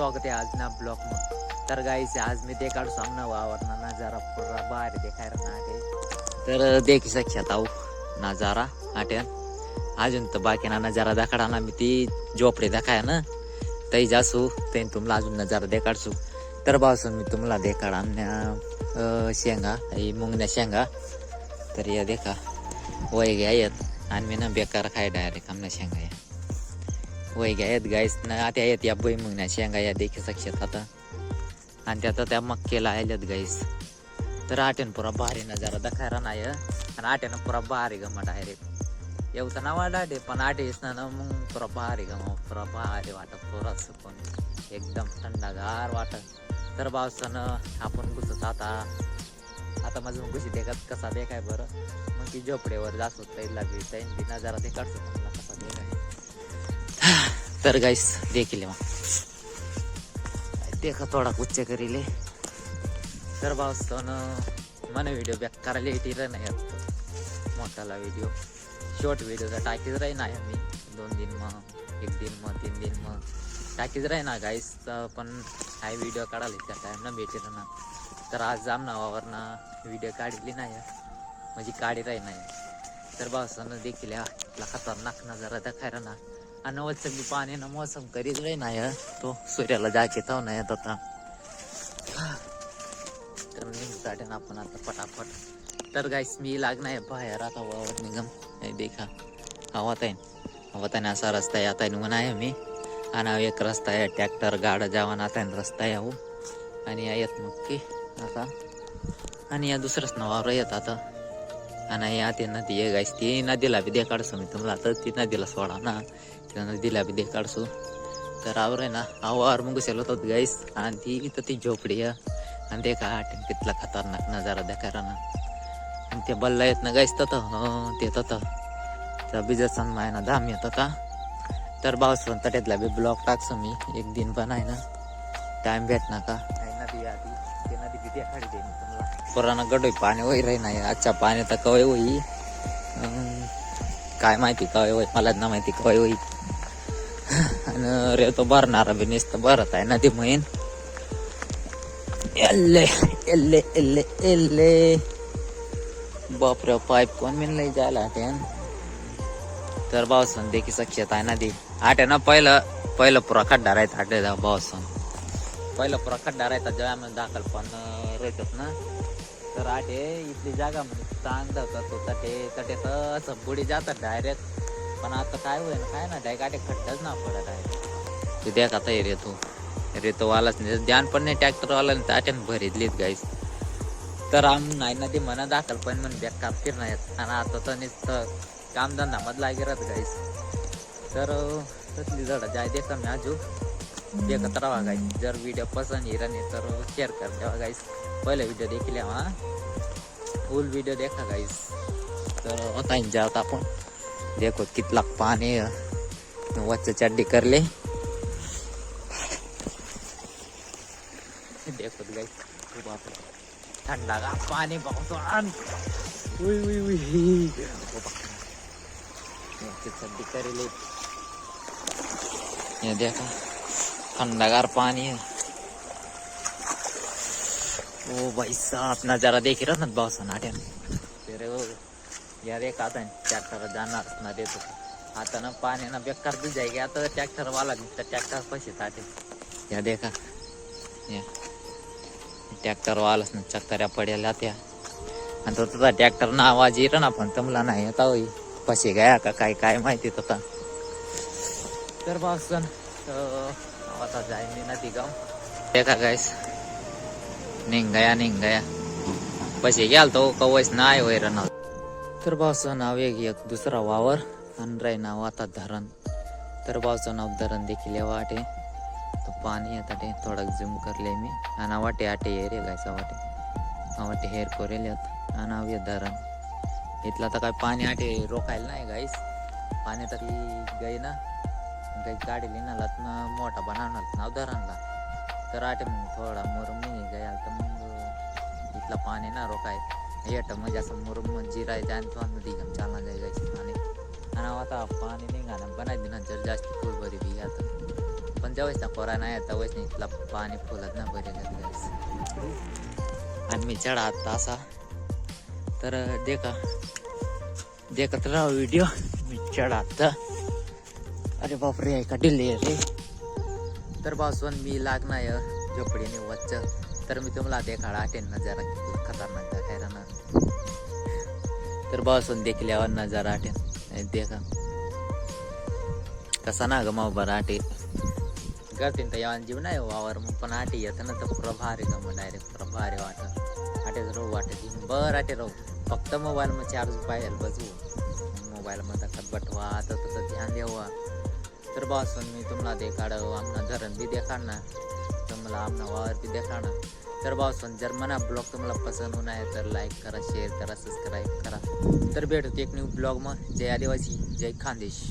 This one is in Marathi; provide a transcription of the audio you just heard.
स्वागत आहे आज ना ब्लॉग में। तर गाइस आज मी ते काढू सामना वावरना नजारा पूरा बाहर दिखाय रहा है। तर देखी सकता हो नजारा आट्यान अजून तर बाकी ना नजारा दाखडा ना मी ती झोपडी दाखाय ना तई जासू ते तुम्हाला अजून नजारा देखाडसू। तर बासून मी तुम्हाला देखाड शेंगा मुंगण्या शेंगा तर या देखा वय घ्यायत आणि मी ना बेकार खाय डायरेक्ट आमना शेंगा या वय घ्यायत गाईस ना आता येत या बई मुंगण्या शेंगा या देखी शकत आता आणि त्यात त्या मक्केला आल्यात गाईस। तर आट्यान पुरा भारी नजारा दाखायला नाही आणि आट्यानं पुरा भारी गमा डायरेक्ट येऊ तर नावा डाटे पण आटे ना मग पुरा भारी गमा पुरा भारी वाटत पुरा सुकून एकदम थंडगार वाटत। तर पावसानं आपण घुसत आता माझं घुशी देखत कसा देखाय बरं मग ती झोपडेवर जास्त लागली सैन बी नजारा ते काढतो मला कसा देखाय। तर गाइस देखिले मग देखा थोडा उच्च करीले। तर पावसानं मन व्हिडिओ बॅक करायला येते नाही मोठाला व्हिडिओ शॉर्ट व्हिडिओ तर टाकीच राही नाही मी 2 दिन मग 1 दिन मग 3 दिन मग टाकीच राही ना गाईस। पण हाय व्हिडिओ काढायला त्या टाइम ना भेटेल ना तर आज वावर ना व्हिडिओ काढली नाही म्हणजे काढी राही नाही। तर पावसानं देखील खतरनाक नजारा दाखायला ना आणि वचन मी पाण्यानं मोसम करीत राही नाही तो सूर्याला जाके ताव नाही आता। तर निघताना आपण आता पटापट। तर गाईस मी लागणार बाहेर आता वावर निगम देखा हवात आहे असा रस्ता आहे आता निघून आहे मी आणि एक रस्ता आहे ट्रॅक्टर गाडा जावान आता रस्ता आहे हो आणि येत मग की आता आणि या दुसरंच वावर येत आता आणि या ती नदी आहे गाईस ती नदीला बी दे काढसो मी तुम्हाला आता ती नदीला सोडा ना त्या नदीला बी दे काढसो। तर आवर आहे ना आवार मग घुसेल होतात गाईस आणि ती इथं ती झोपडी आहे आणि ते का आठ तिथला खतरनाक नजारा दाखायला ना आणि ते बल्ला येत ना गाईस तत ते तत त्या बिजसन मायना धाम येत होता। तर पावसाळ्यात तट्यातला बी ब्लॉग टाकसो मी 1 दिन पण आहे ना टाइम भेटना का नदी आधी ते नदी बी देखाडी दे तुम्हाला पुराणा गडोय पाणी वही राही नाही आजच्या पाणी तर कवय होई काय माहिती कवय होई मला ना माहिती कवय होई आणि रे तो भरणारा बी नुसतं भरत आहे नदी महिन एल्ले एल्ले एल्ले एल्ले बापरे पाईप कोण मिळलं जायला त्यान। तर पावसानं देखी शक्यता आहे नदी आट्या ना पहिलं पुरा खड्डा राहता आटे पावसानं पहिला पुरा खड्डा राहता जेव्हा दाखल पण राहतात ना तर आटे इथली जागा म्हणजे चांग जातात तो तटे तर असं बुडी जातात डायरेक्ट पण आता काय होईल काय ना डायरेक्ट आटे खड्डाच ना पडत आहे ते देख आता रेतो वालाच नाही ध्यान पण नाही ट्रॅक्टर वाला आट्यान भरीतलीत गाईस। तर नाही ना ते मना दाखल पण म्हण बॅग कापतील नाही आणि आता तर नुसतं कामधंदा मधला गिरत गाईस। तर तसली झाडं जाय दे का मी आजू देखत राहा गाईस। जर व्हिडिओ पसंद येईल नाही तर शेअर कर द्यावा गाईस। पहिले व्हिडिओ देखील फुल व्हिडिओ देखा गाईस। तर होता जात आपण देखो कितला पाणी वच्च चड्डी करले देखो गाईस खूप आपण ठंडा का पाणी पावसाळ्यात चड्डी करेले ये देखा ठंडागार पानी है ओ भाई साहब नजारा देख रहा ना बॉस नाट्या तेरे वो यार एक आता ट्रॅक्टर जाणार ना देतो आता ना पाणी ना बेकार दी जाएगी आता ट्रॅक्टर वाला ट्रॅक्टर पैसे ताटे या देखा या ट्रॅक्टर वालाच ना चक्कऱ्या पडेल्या त्या आणि तो तुझा ट्रॅक्टर ना आवाज येतो ना पण तमला नाही आता होई पैसे गया का काय माहिती होता। तर पावसन आता जाय मी नदी गाव देखा गाइस निघ गया पैसे घ्याल तो कवच नाही होय ना। तर भाऊचं नाव एक दुसरा वावर आणि राय नाव आता धरण। तर भाऊचं नाव धरण देखील वाटे तो पाणी येतात थोडा झूम करले मी आणि वाटे आटे ये रे गायचा वाटे हेर करेल आणि ये धरण इथला तर काय पाणी आटे रोखायला नाही गाईस पाणी तरी गई ना काही गाडीली ना मोठा बनवणार नाव धरणला तर आटे मग थोडा मुरुम नाही गया तर मग इथला पाणी ना रोखाय येट म्हणजे असं मुरुम जिरायचं आणि तो नदी घेऊन चालना जायचं पाणी आणि आता पाणी नाही गाणं बनायचं ना जर जास्त फुल भरी बी आता पण जेव्हाच ना कोरा नाही तेव्हाच नाही तिला पाणी फुलत ना बरे आणि मी चढा आता असा तर देखत राहा व्हिडिओ मी चढा आता. अरे बापरे का डिले रे. तर पासून मी लागणार झोपडीने वच्च तर मी तुम्हाला देखाडा आठेन नजारा खतरनाक दाखायला ना. तर पासून देखल्यावर नजारा आठेन देखा कसा ना ग मग बरं आटे करते तर यावन जीव नाही वावर मग पण आटे येतं ना तर पुरा भारी ग मग डायरेक्ट पुरा भारी वाटत आटेच राहू वाटत बरं आटे राहू फक्त मोबाईल मग चार्ज पाहिजे बसवू मोबाईल मध्ये बटवा आता तसं ध्यान द्यावा. तर बसून मी तुम्हाला देखाडव आमना धरण बी देखाडणार तुम्हाला आमना वावर बी देखाडणार. तर बसून जर मना ब्लॉग तुम्हाला पसंत होणार आहे तर लाईक करा शेअर करा सबस्क्राईब करा. तर भेटू एक न्यू ब्लॉग मग. जय आदिवासी जय खानदेश.